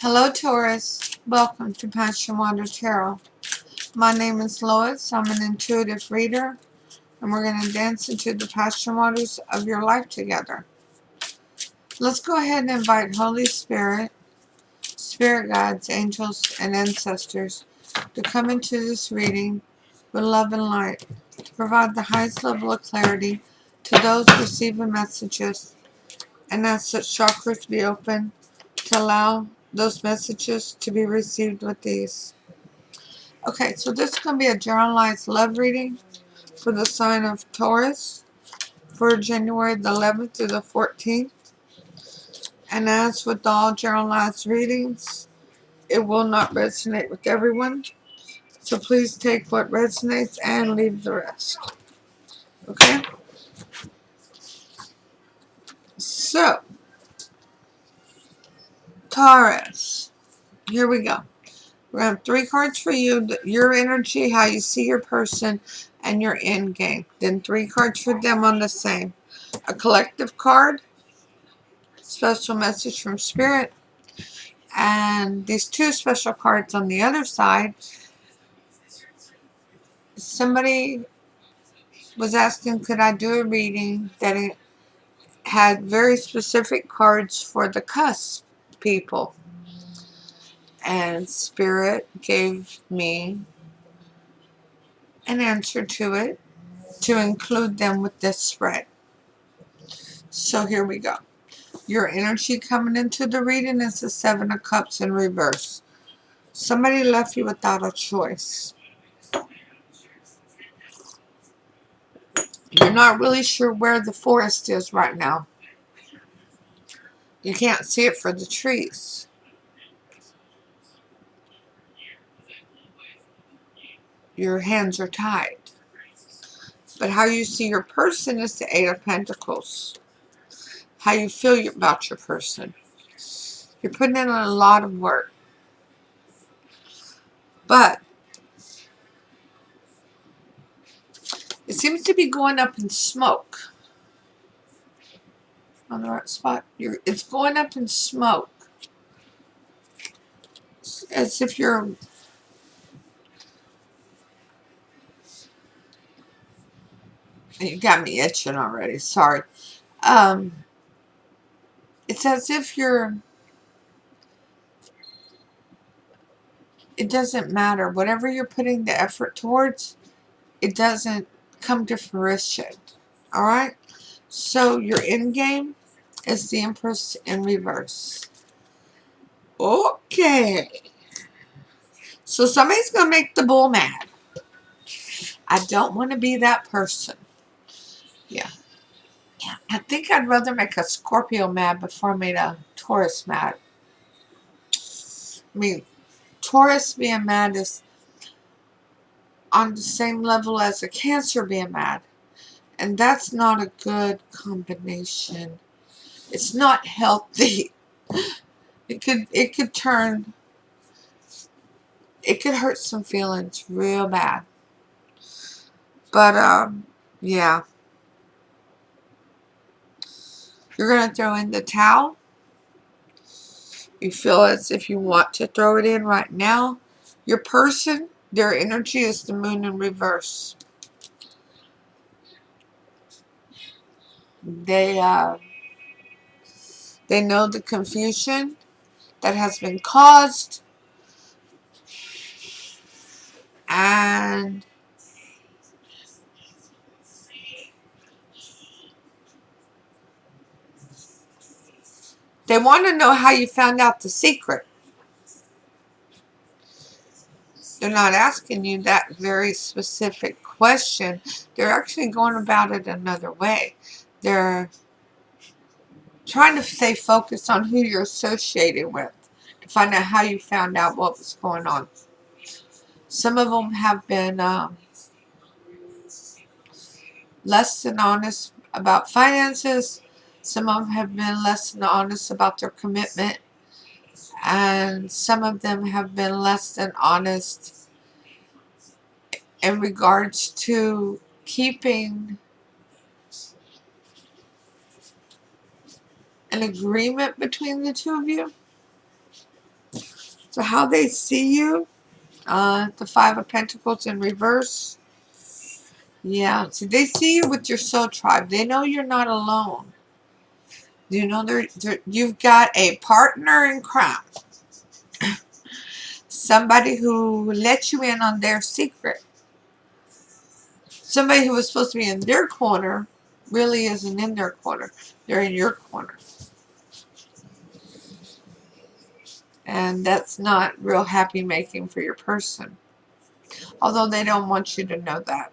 Hello, Taurus. Welcome to PassionWater Tarot. My name is Lois. I'm an intuitive reader, and we're going to dance into the passion waters of your life together. Let's go ahead and invite Holy Spirit, Spirit Guides, Angels, and Ancestors to come into this reading with love and light, to provide the highest level of clarity to those receiving messages, and ask that chakras be open to allow those messages to be received with ease. Okay, so this is going to be a generalized love reading for the sign of Taurus for January the 11th through the 14th. And as with all generalized readings, it will not resonate with everyone. So please take what resonates and leave the rest. Okay? So, Taurus. Here we go. We're going to have 3 cards for you. Your energy, how you see your person, and your end game. Then 3 cards for them on the same. A collective card. Special message from Spirit. And these 2 special cards on the other side. Somebody was asking, could I do a reading that it had very specific cards for the cusp people? And Spirit gave me an answer to it to include them with this spread. So here we go. Your energy coming into the reading is the 7 of Cups in reverse. Somebody left you without a choice. You're not really sure where the forest is right now. You can't see it for the trees. Your hands are tied. But how you see your person is the 8 of Pentacles. How you feel about your person. You're putting in a lot of work. But it seems to be going up in smoke. On the right spot. It's going up in smoke. As if you're... You got me itching already. Sorry. It's as if you're... It doesn't matter. Whatever you're putting the effort towards, it doesn't come to fruition. Alright? So your end game is the Empress in reverse. Okay. So somebody's going to make the bull mad. I don't want to be that person. Yeah. I think I'd rather make a Scorpio mad before I made a Taurus mad. I mean, Taurus being mad is on the same level as a Cancer being mad. And that's not a good combination. It's not healthy. It could turn... It could hurt some feelings real bad. But, yeah. You're going to throw in the towel. You feel as if you want to throw it in right now. Your person, their energy is the moon in reverse. They know the confusion that has been caused. And they want to know how you found out the secret. They're not asking you that very specific question. They're actually going about it another way. They're trying to stay focused on who you're associated with to find out how you found out what was going on. Some of them have been less than honest about finances. Some of them have been less than honest about their commitment. And some of them have been less than honest in regards to keeping an agreement between the two of you. So how they see you, the Five of Pentacles in reverse. Yeah, so they see you with your soul tribe. They know you're not alone. You know you've got a partner in crime. Somebody who let you in on their secret. Somebody who was supposed to be in their corner really isn't in their corner. They're in your corner. And that's not real happy making for your person. Although they don't want you to know that.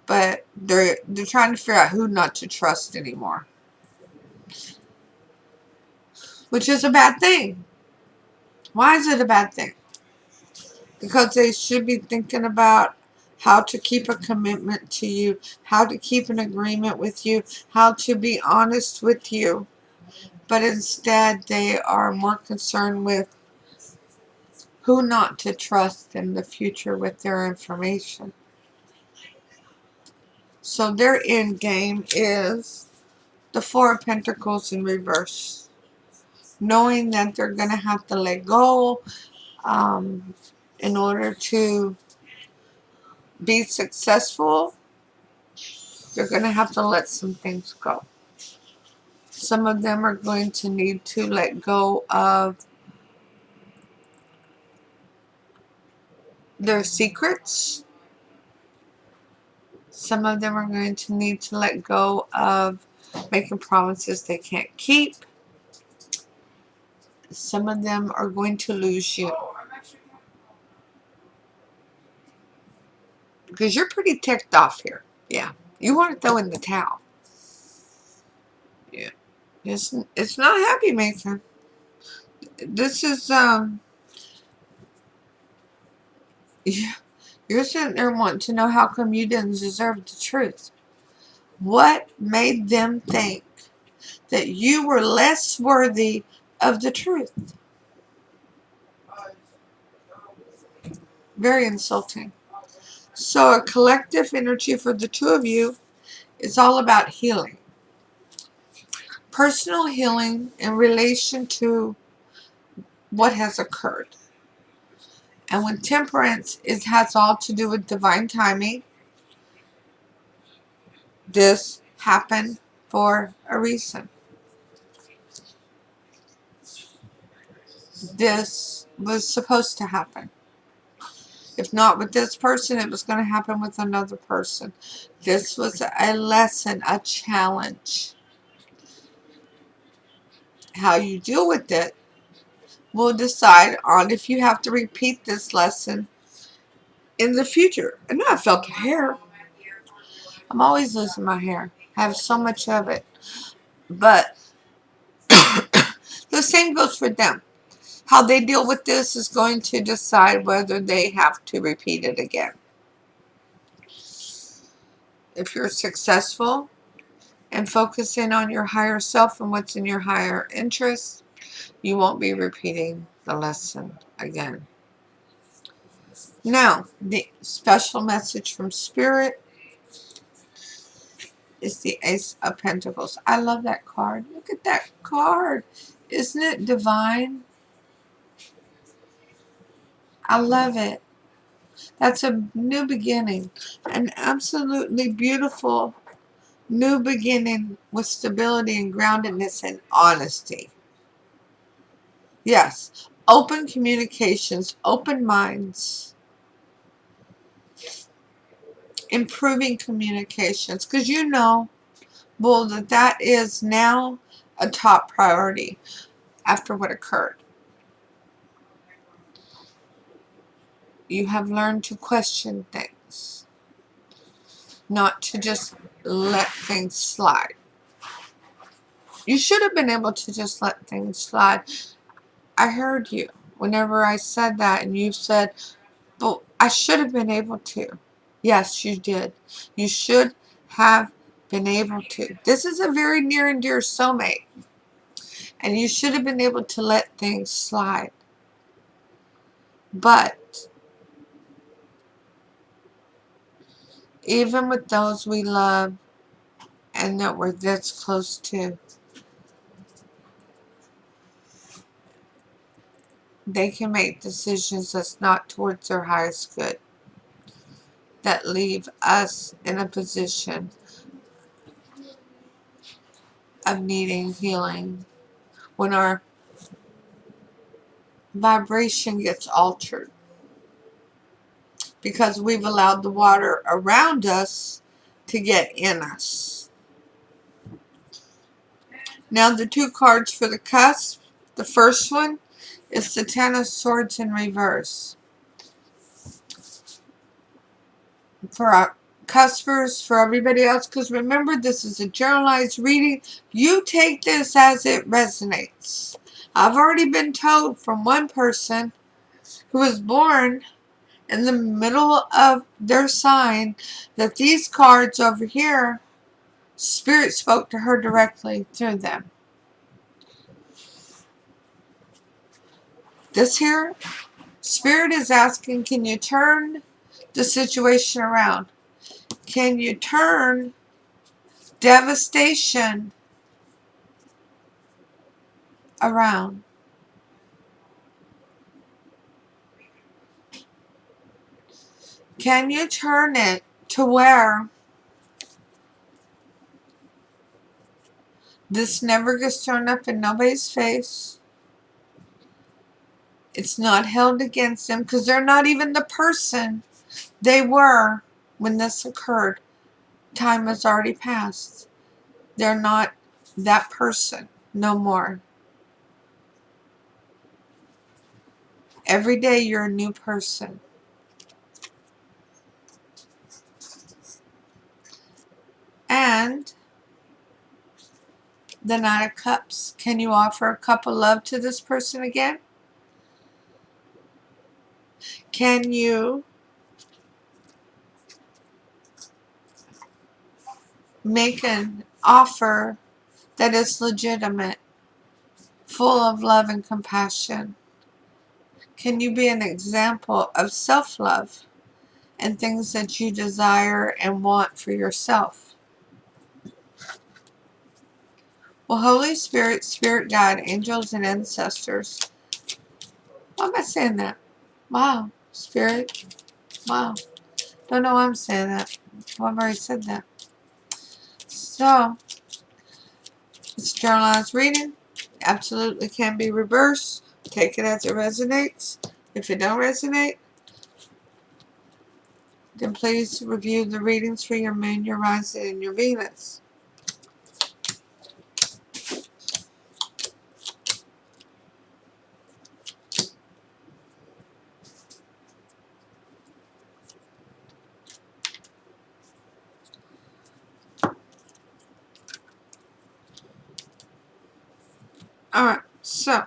But they're trying to figure out who not to trust anymore. Which is a bad thing. Why is it a bad thing? Because they should be thinking about how to keep a commitment to you, how to keep an agreement with you, how to be honest with you. But instead, they are more concerned with who not to trust in the future with their information. So their end game is the Four of Pentacles in reverse. Knowing that they're going to have to let go in order to be successful. They're going to have to let some things go. Some of them are going to need to let go of their secrets. Some of them are going to need to let go of making promises they can't keep. Some of them are going to lose you. Because you're pretty ticked off here. Yeah. You want to throw in the towel. Yeah. It's not happy making. This is, you're sitting there wanting to know how come you didn't deserve the truth. What made them think that you were less worthy of the truth? Very insulting. So a collective energy for the two of you is all about healing. Personal healing in relation to what has occurred. And with temperance, it has all to do with divine timing. This happened for a reason. This was supposed to happen. If not with this person, it was going to happen with another person. This was a lesson, a challenge. How you deal with it will decide on if you have to repeat this lesson in the future. I know I felt hair. I'm always losing my hair. I have so much of it. But the same goes for them. How they deal with this is going to decide whether they have to repeat it again. If you're successful and focusing on your higher self and what's in your higher interest, you won't be repeating the lesson again. Now, the special message from Spirit is the Ace of Pentacles. I love that card. Look at that card. Isn't it divine? I love it. That's a new beginning. An absolutely beautiful new beginning with stability and groundedness and honesty. Yes. Open communications, open minds. Improving communications. Because you know, well, that is now a top priority after what occurred. You have learned to question things. Not to just let things slide. You should have been able to just let things slide. I heard you whenever I said that, and you said, but I should have been able to. Yes, you did. You should have been able to. This is a very near and dear soulmate. And you should have been able to let things slide. But even with those we love and that we're this close to, they can make decisions that's not towards their highest good, that leave us in a position of needing healing when our vibration gets altered because we've allowed the water around us to get in us. Now the 2 cards for the cusp. The first one is the Ten of Swords in reverse. For our cuspers, for everybody else, because remember, this is a generalized reading. You take this as it resonates. I've already been told from one person who was born in the middle of their sign that these cards over here, Spirit spoke to her directly through them. This here, Spirit is asking, can you turn the situation around? Can you turn devastation around? Can you turn it to where this never gets thrown up in nobody's face? It's not held against them because they're not even the person they were when this occurred. Time has already passed. They're not that person no more. Every day you're a new person. And the Knight of Cups. Can you offer a cup of love to this person again? Can you make an offer that is legitimate, full of love and compassion? Can you be an example of self-love and things that you desire and want for yourself? Well, Holy Spirit, Spirit Guide, angels, and ancestors. Why am I saying that? Wow. Spirit. Wow. Don't know why I'm saying that. Well, I've already said that. So, it's a journalized reading. Absolutely can be reversed. Take it as it resonates. If it don't resonate, then please review the readings for your moon, your rising, and your Venus. Alright, so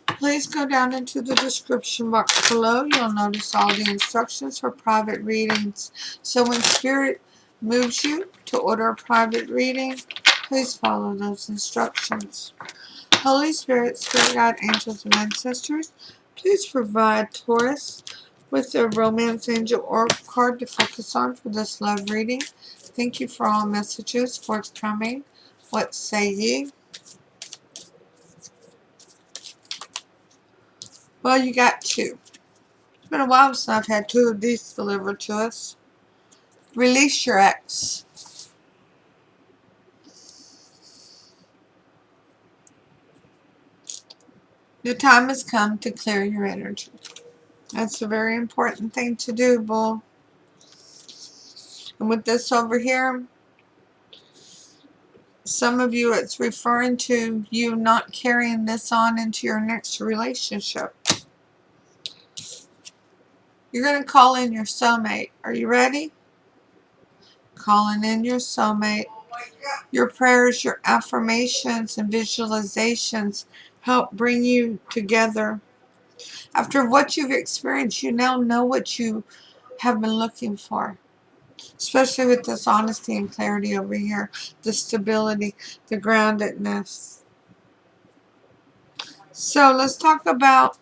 please go down into the description box below. You'll notice all the instructions for private readings. So when Spirit moves you to order a private reading, please follow those instructions. Holy Spirit, Spirit Guide, angels, and ancestors, please provide Taurus with a Romance Angel Oracle card to focus on for this love reading. Thank you for all messages forthcoming. What say ye? Well, you got 2. It's been a while since I've had 2 of these delivered to us. Release your ex. The time has come to clear your energy. That's a very important thing to do, Bull. And with this over here, some of you, it's referring to you not carrying this on into your next relationship. You're going to call in your soulmate. Are you ready? Calling in your soulmate. Your prayers, your affirmations, and visualizations help bring you together. After what you've experienced, you now know what you have been looking for. Especially with this honesty and clarity over here. The stability, the groundedness. So let's talk about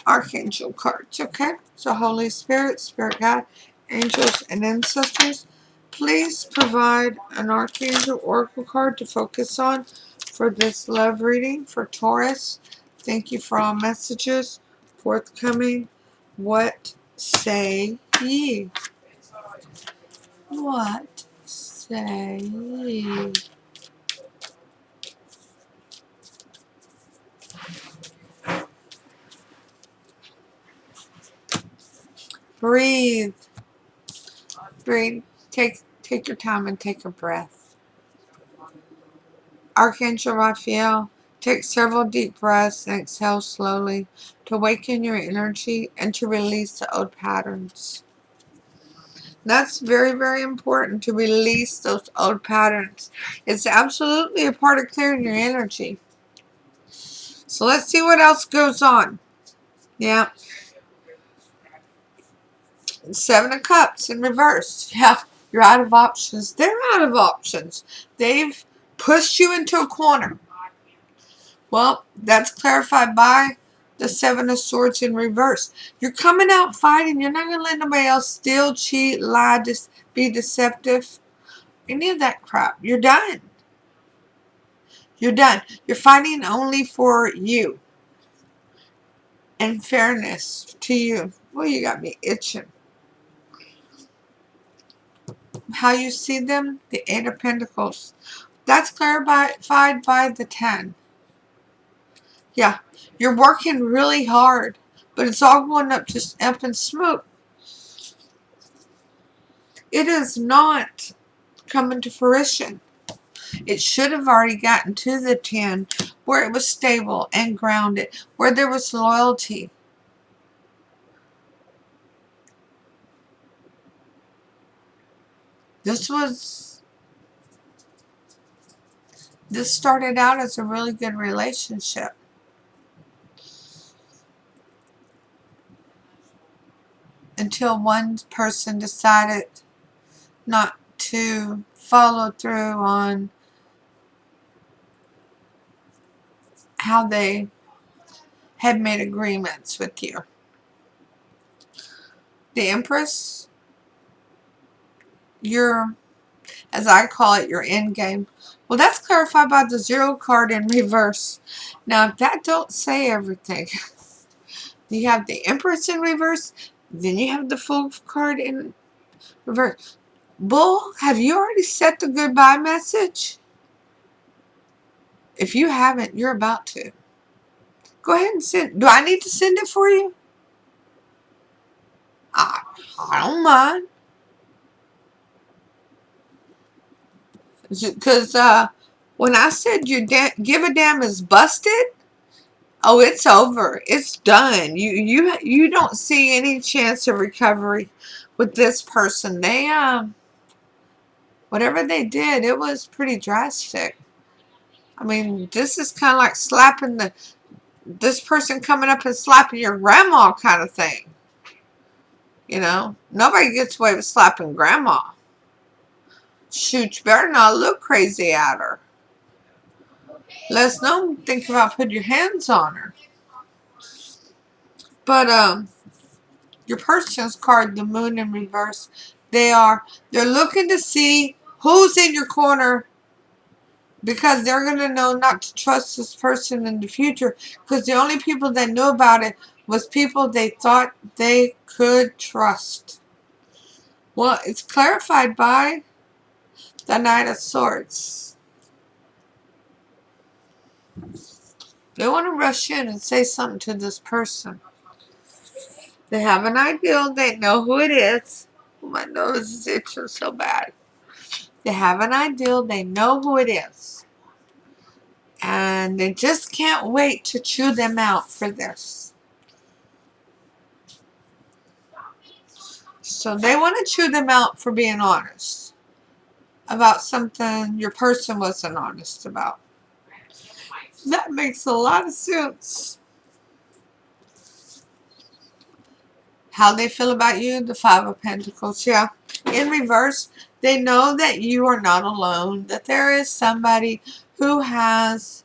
Archangel cards, okay? So Holy Spirit, Spirit Guide, angels, and ancestors, please provide an Archangel Oracle card to focus on for this love reading for Taurus. Thank you for all messages forthcoming. What say ye? What say ye? Breathe. Breathe. Take your time and take a breath. Archangel Raphael, take several deep breaths and exhale slowly to awaken your energy and to release the old patterns. That's very, very important, to release those old patterns. It's absolutely a part of clearing your energy. So let's see what else goes on. Yeah. Seven of Cups in reverse. Yeah, you're out of options. They're out of options. They've pushed you into a corner. Well, that's clarified by the Seven of Swords in reverse. You're coming out fighting. You're not going to let nobody else steal, cheat, lie, be deceptive. Any of that crap. You're done. You're done. You're fighting only for you and fairness to you. Well, you got me itching. How you see them? The Eight of Pentacles. That's clarified by the 10. Yeah, you're working really hard, but it's all going up in smoke. It is not coming to fruition. It should have already gotten to the 10, where it was stable and grounded, where there was loyalty. This started out as a really good relationship. Until one person decided not to follow through on how they had made agreements with you. The Empress, as I call it, your end game. Well, that's clarified by the Zero card in reverse. Now, if that don't say everything, you have the Empress in reverse, then you have the Fool card in reverse. Bull, have you already set the goodbye message? If you haven't, you're about to. Go ahead and send. Do I need to send it for you? I don't mind. Because when I said your give a damn is busted, oh, it's over. It's done. You don't see any chance of recovery with this person. They whatever they did, it was pretty drastic. I mean, this is kind of like slapping this person coming up and slapping your grandma kind of thing. You know, nobody gets away with slapping grandma. Shoot, you better not look crazy at her. Let's not think about putting your hands on her. But your person's card, the Moon in reverse, they're looking to see who's in your corner, because they're going to know not to trust this person in the future, because the only people that knew about it was people they thought they could trust. Well, it's clarified by the Knight of Swords. They want to rush in and say something to this person. They have an ideal. They know who it is. My nose is itching so bad. They have an ideal. They know who it is. And they just can't wait to chew them out for this. So they want to chew them out for being honest about something your person wasn't honest about. That makes a lot of sense. How they feel about you, the Five of Pentacles. Yeah. In reverse, they know that you are not alone, that there is somebody who has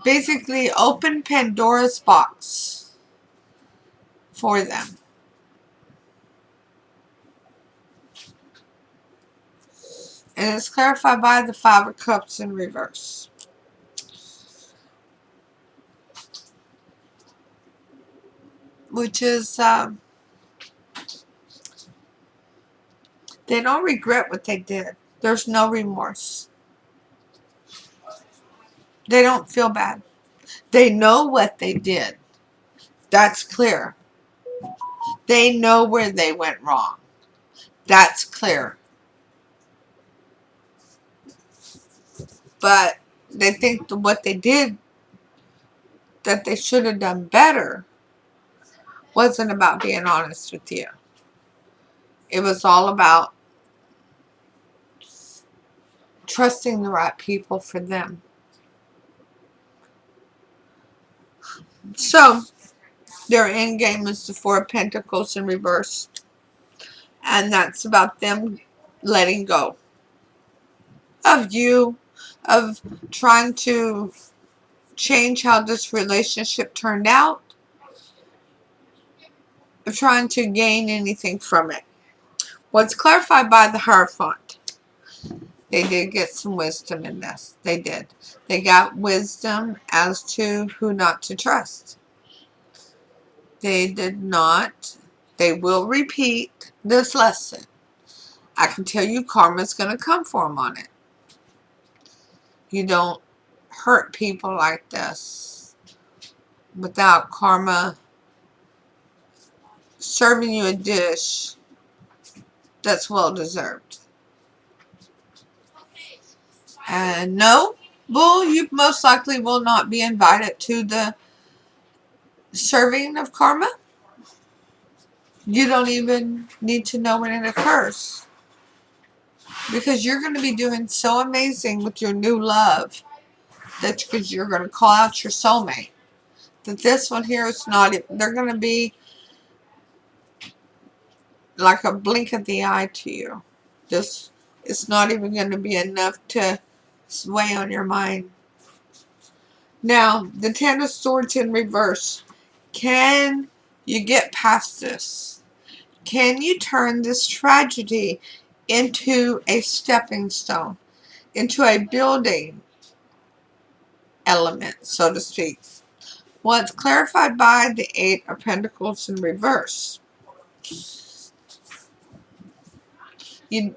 basically opened Pandora's box for them. And it's clarified by the Five of Cups in reverse. which is they don't regret what they did. There's no remorse. They don't feel bad. They know what they did. That's clear. They know where they went wrong. That's clear. But they think that what they did, that they should have done better, wasn't about being honest with you. It was all about trusting the right people for them. So, their end game is the Four of Pentacles in reverse. And that's about them letting go of you, of trying to change how this relationship turned out, of trying to gain anything from it. What's clarified by the Hierophant, they did get some wisdom in this. They did. They got wisdom as to who not to trust. They did not. They will repeat this lesson. I can tell you karma's going to come for them on it. You don't hurt people like this without karma serving you a dish that's well deserved. And no, Bull, you most likely will not be invited to the serving of karma. You don't even need to know when it occurs, because you're going to be doing so amazing with your new love that because you're going to call out your soulmate. That this one here is not, they're going to be like a blink of the eye to you. This, it's not even going to be enough to sway on your mind. Now, the Ten of Swords in reverse. Can you get past this? Can you turn this tragedy into a stepping stone, into a building element, so to speak? Well, it's clarified by the Eight of Pentacles in reverse.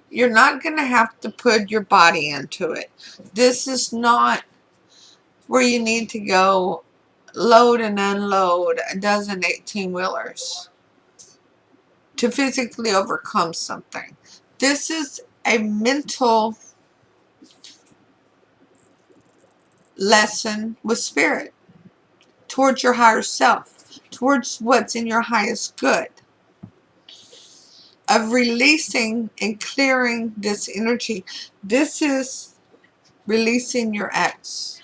You're not going to have to put your body into it. This is not where you need to go load and unload a dozen 18-wheelers to physically overcome something. This is a mental lesson with spirit towards your higher self, towards what's in your highest good, of releasing and clearing this energy. This is releasing your ex,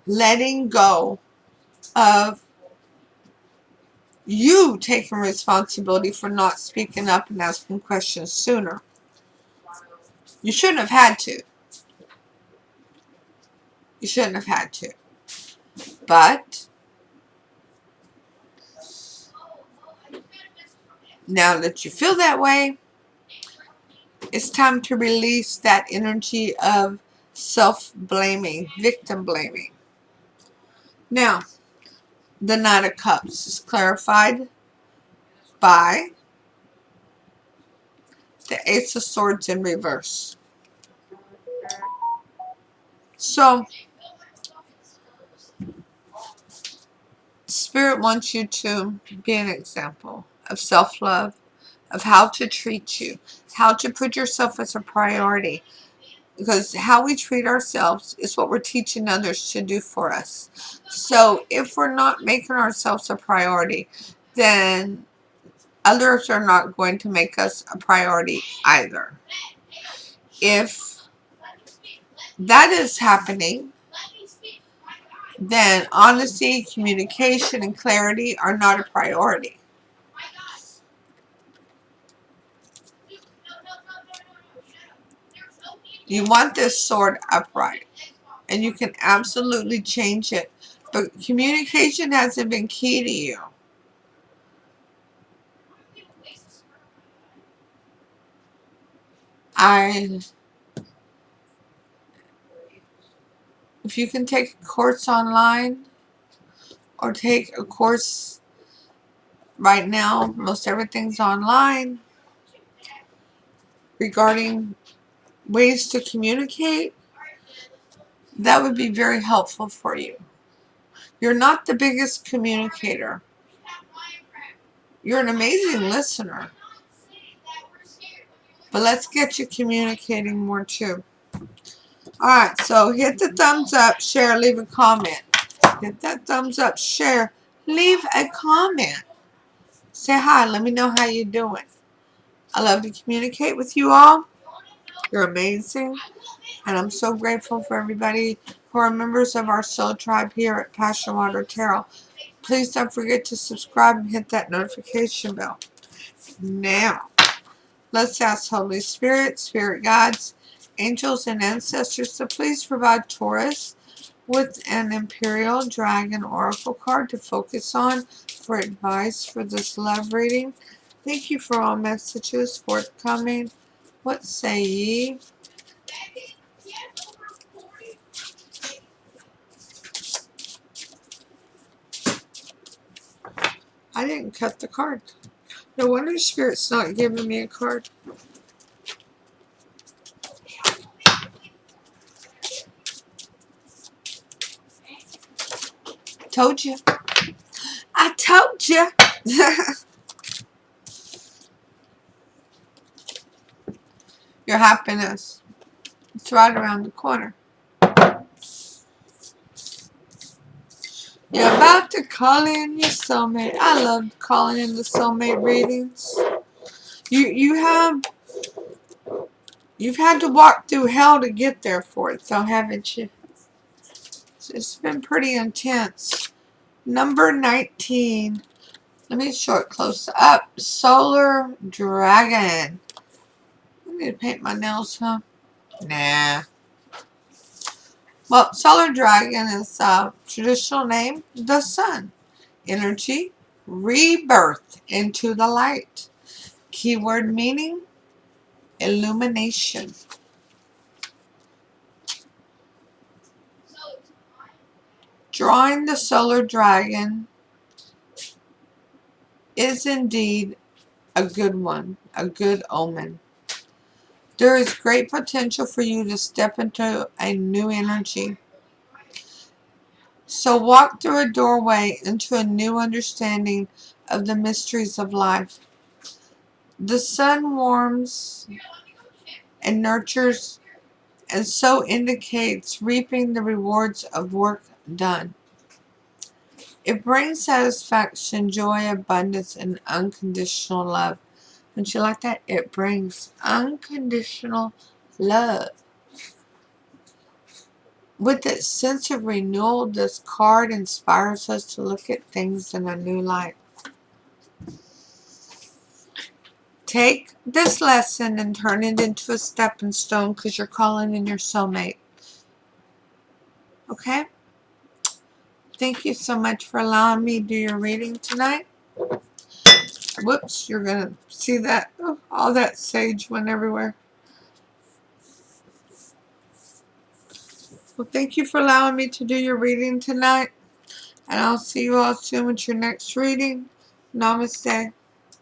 letting go of you taking responsibility for not speaking up and asking questions sooner. You shouldn't have had to. You shouldn't have had to. But now that you feel that way, it's time to release that energy of self-blaming, victim blaming. Now, the Knight of Cups is clarified by the Ace of Swords in reverse. So, Spirit wants you to be an example of self-love, of how to treat you, how to put yourself as a priority. Because how we treat ourselves is what we're teaching others to do for us. So if we're not making ourselves a priority, then others are not going to make us a priority either. If that is happening, then honesty, communication, and clarity are not a priority. You want this sword upright, and you can absolutely change it. But communication hasn't been key to you. If you can take a course online or take a course Right now, most everything's online regarding ways to communicate. That would be very helpful for you. You're not the biggest communicator. You're an amazing listener. But let's get you communicating more too. Alright, so hit the thumbs up, share, leave a comment. Hit that thumbs up, share, leave a comment. Say hi, let me know how you're doing. I love to communicate with you all. You're amazing. And I'm so grateful for everybody who are members of our soul tribe here at PassionWater Tarot. Please don't forget to subscribe and hit that notification bell. Now, let's ask Holy Spirit, Spirit Guides, angels, and ancestors to please provide Taurus with an Imperial Dragon Oracle card to focus on for advice for this love reading. Thank you for all messages forthcoming. What say ye? I didn't cut the card. No wonder Spirit's not giving me a card. Told you. I told you. Your happiness. It's right around the corner. You're about to call in your soulmate. I love calling in the soulmate readings. You've had to walk through hell to get there for it, so haven't you? It's been pretty intense. Number 19. Let me show it close up. Solar Dragon. I need to paint my nails, huh? Nah. Well, Solar Dragon is a traditional name, the sun. Energy, rebirth into the light. Keyword meaning, illumination. Drawing the Solar Dragon is indeed a good one, a good omen. There is great potential for you to step into a new energy. So walk through a doorway into a new understanding of the mysteries of life. The sun warms and nurtures and so indicates reaping the rewards of work done. It brings satisfaction, joy, abundance, and unconditional love. Don't you like that? It brings unconditional love. With its sense of renewal, this card inspires us to look at things in a new light. Take this lesson and turn it into a stepping stone because you're calling in your soulmate. Okay? Thank you so much for allowing me to do your reading tonight. Whoops, you're going to see that. Oh, all that sage went everywhere. Well, thank you for allowing me to do your reading tonight. And I'll see you all soon with your next reading. Namaste.